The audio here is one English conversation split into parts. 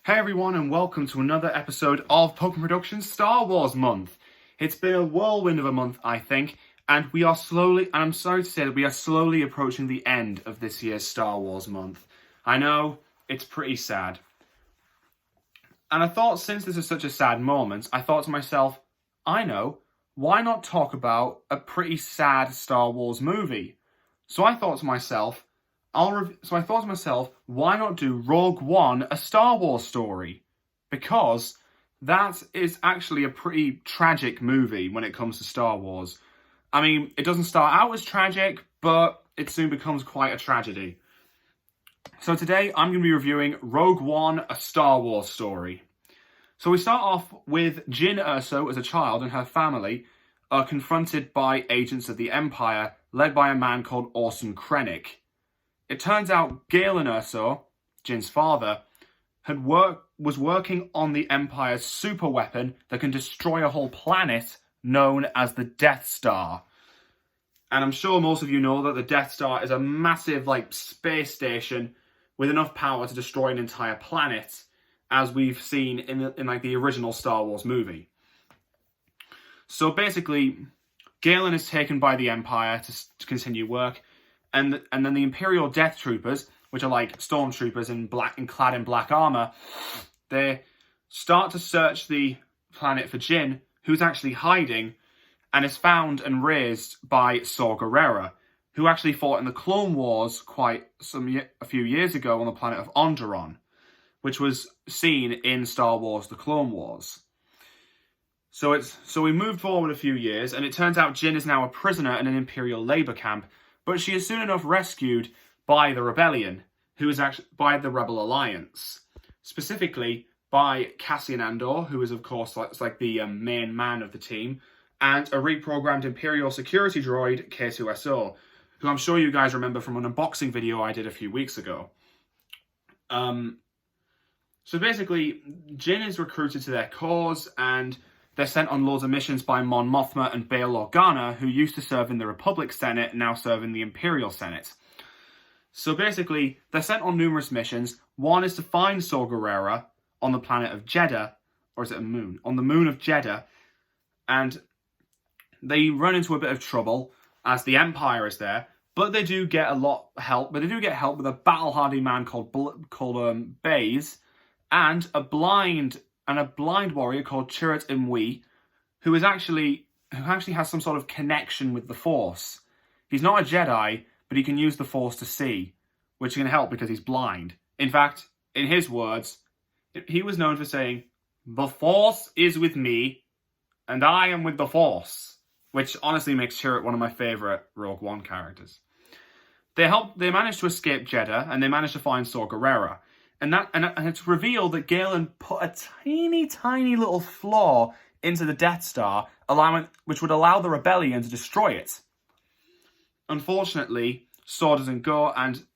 Hey everyone, and welcome to another episode of Pokemon Productions Star Wars Month. It's been a whirlwind of a month, I think, and I'm sorry to say that we are slowly approaching the end of this year's Star Wars Month. I know, it's pretty sad. And I thought, since this is such a sad moment, I thought to myself, I know, why not talk about a pretty sad Star Wars movie? So I thought to myself, why not do Rogue One, a Star Wars story? Because that is actually a pretty tragic movie when it comes to Star Wars. I mean, it doesn't start out as tragic, but it soon becomes quite a tragedy. So today, I'm going to be reviewing Rogue One, a Star Wars story. So we start off with Jyn Erso as a child and her family are confronted by agents of the Empire, led by a man called Orson Krennic. It turns out Galen Erso, Jyn's father, was working on the Empire's super weapon that can destroy a whole planet known as the Death Star. And I'm sure most of you know that the Death Star is a massive, space station with enough power to destroy an entire planet, as we've seen in the original Star Wars movie. So basically, Galen is taken by the Empire to continue work. And then the Imperial Death Troopers, which are like stormtroopers clad in black armor, they start to search the planet for Jyn, who's actually hiding and is found and raised by Saw Gerrera, who actually fought in the Clone Wars a few years ago on the planet of Onderon, which was seen in Star Wars: The Clone Wars. So we moved forward a few years, and it turns out Jyn is now a prisoner in an Imperial labor camp. But she is soon enough rescued by the Rebellion, by the Rebel Alliance. Specifically by Cassian Andor, who is of course the main man of the team, and a reprogrammed Imperial security droid, K2SO, who I'm sure you guys remember from an unboxing video I did a few weeks ago. So basically, Jyn is recruited to their cause, and they're sent on loads of missions by Mon Mothma and Bail Organa, who used to serve in the Republic Senate and now serve in the Imperial Senate. So basically, they're sent on numerous missions. One is to find Saw Gerrera on the planet of Jedha, or is it a moon? On the moon of Jedha, and they run into a bit of trouble as the Empire is there, but they do get a lot of help. But they do get help with a battle-hardy man called Baze, and a blind warrior called Chirrut Îmwe, who actually has some sort of connection with the Force. He's not a Jedi, but he can use the Force to see, which can help because he's blind. In fact, in his words, he was known for saying, "The Force is with me, and I am with the Force," which honestly makes Chirrut one of my favourite Rogue One characters. They manage to escape Jedha, and they manage to find Saw Gerrera. And it's revealed that Galen put a tiny little flaw into the Death Star, which would allow the Rebellion to destroy it. Unfortunately, Saw doesn't go, and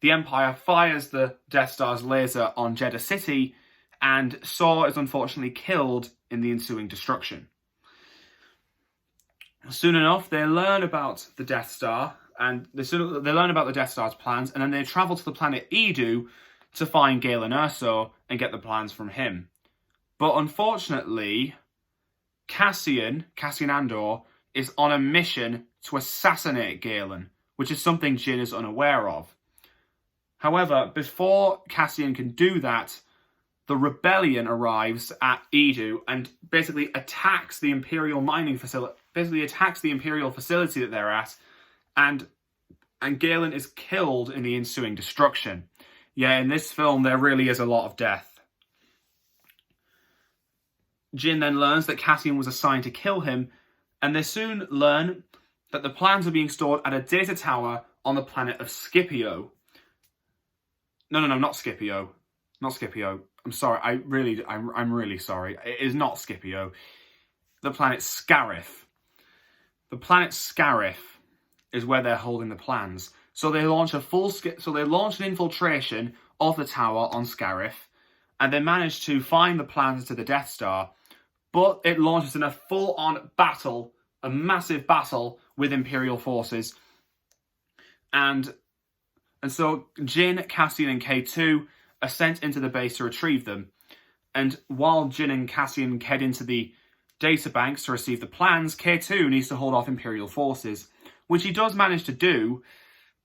the Empire fires the Death Star's laser on Jedha City, and Saw is unfortunately killed in the ensuing destruction. Soon enough, they learn about the Death Star, and they learn about the Death Star's plans, and then they travel to the planet Eadu to find Galen Erso and get the plans from him. But unfortunately, Cassian Andor is on a mission to assassinate Galen, which is something Jyn is unaware of. However, before Cassian can do that, the Rebellion arrives at Eadu and basically attacks the Imperial mining facility, attacks the Imperial facility that they're at, and Galen is killed in the ensuing destruction. Yeah, in this film, there really is a lot of death. Jyn then learns that Cassian was assigned to kill him, and they soon learn that the plans are being stored at a data tower on the planet of Scipio. No, not Scipio. Not Scipio. I'm sorry, I'm really sorry. It is not Scipio. The planet Scarif. The planet Scarif is where they're holding the plans. So they launch an infiltration of the tower on Scarif, and they manage to find the plans to the Death Star, but it launches in a full-on battle, a massive battle with Imperial forces, and so Jyn, Cassian, and K2 are sent into the base to retrieve them. And while Jyn and Cassian head into the databanks to receive the plans, K2 needs to hold off Imperial forces, which he does manage to do,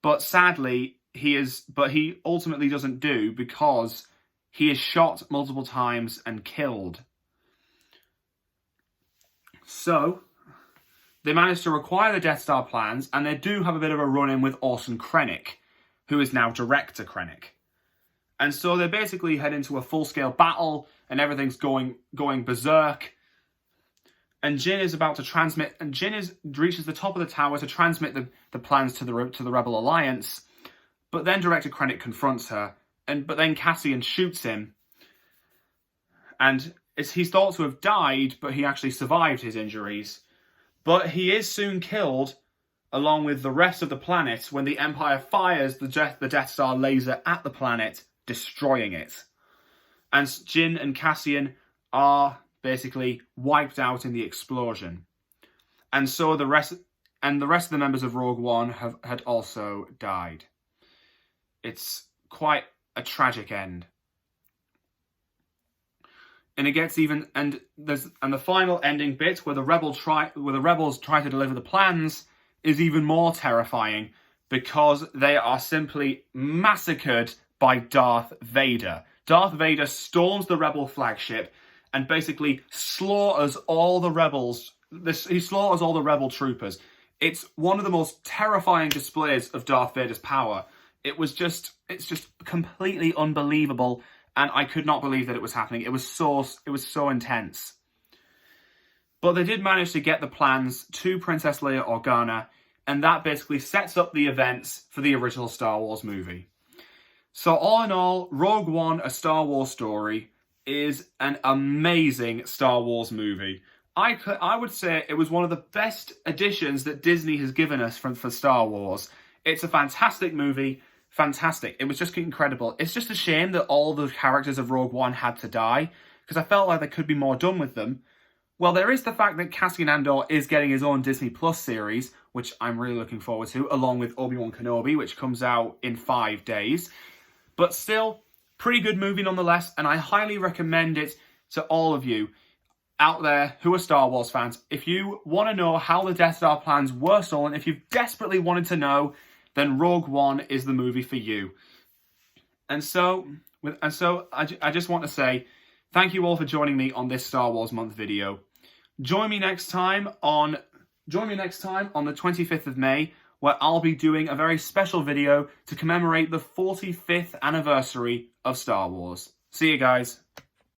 but sadly, he ultimately doesn't do because he is shot multiple times and killed. So, they manage to acquire the Death Star plans, and they do have a bit of a run-in with Orson Krennic, who is now Director Krennic. And so they basically head into a full-scale battle, and everything's going berserk. And Jyn is about to transmit, and reaches the top of the tower to transmit the plans to the Rebel Alliance. But then Director Krennic confronts her, but then Cassian shoots him. And he's thought to have died, but he actually survived his injuries. But he is soon killed, along with the rest of the planet, when the Empire fires the Death Star laser at the planet, destroying it. And Jyn and Cassian are basically wiped out in the explosion. And so the rest of the members of Rogue One had also died. It's quite a tragic end. And it gets even, and the final ending bit where the rebels try to deliver the plans is even more terrifying, because they are simply massacred by Darth Vader. Darth Vader storms the rebel flagship and basically slaughters all the rebels. He slaughters all the rebel troopers. It's one of the most terrifying displays of Darth Vader's power. It's just completely unbelievable. And I could not believe that it was happening. It was so intense. But they did manage to get the plans to Princess Leia Organa, and that basically sets up the events for the original Star Wars movie. So all in all, Rogue One, A Star Wars Story, is an amazing Star Wars movie. I would say it was one of the best additions that Disney has given us for Star Wars. It's a fantastic movie. Fantastic. It was just incredible. It's just a shame that all the characters of Rogue One had to die, because I felt like there could be more done with them. Well, there is the fact that Cassian Andor is getting his own Disney Plus series, which I'm really looking forward to, along with Obi-Wan Kenobi, which comes out in 5 days. But still, pretty good movie nonetheless, and I highly recommend it to all of you out there who are Star Wars fans. If you want to know how the Death Star plans were stolen, if you've desperately wanted to know, then Rogue One is the movie for you. And so I just want to say thank you all for joining me on this Star Wars Month video. Join me next time on the 25th of May, where I'll be doing a very special video to commemorate the 45th anniversary of Star Wars. See you guys.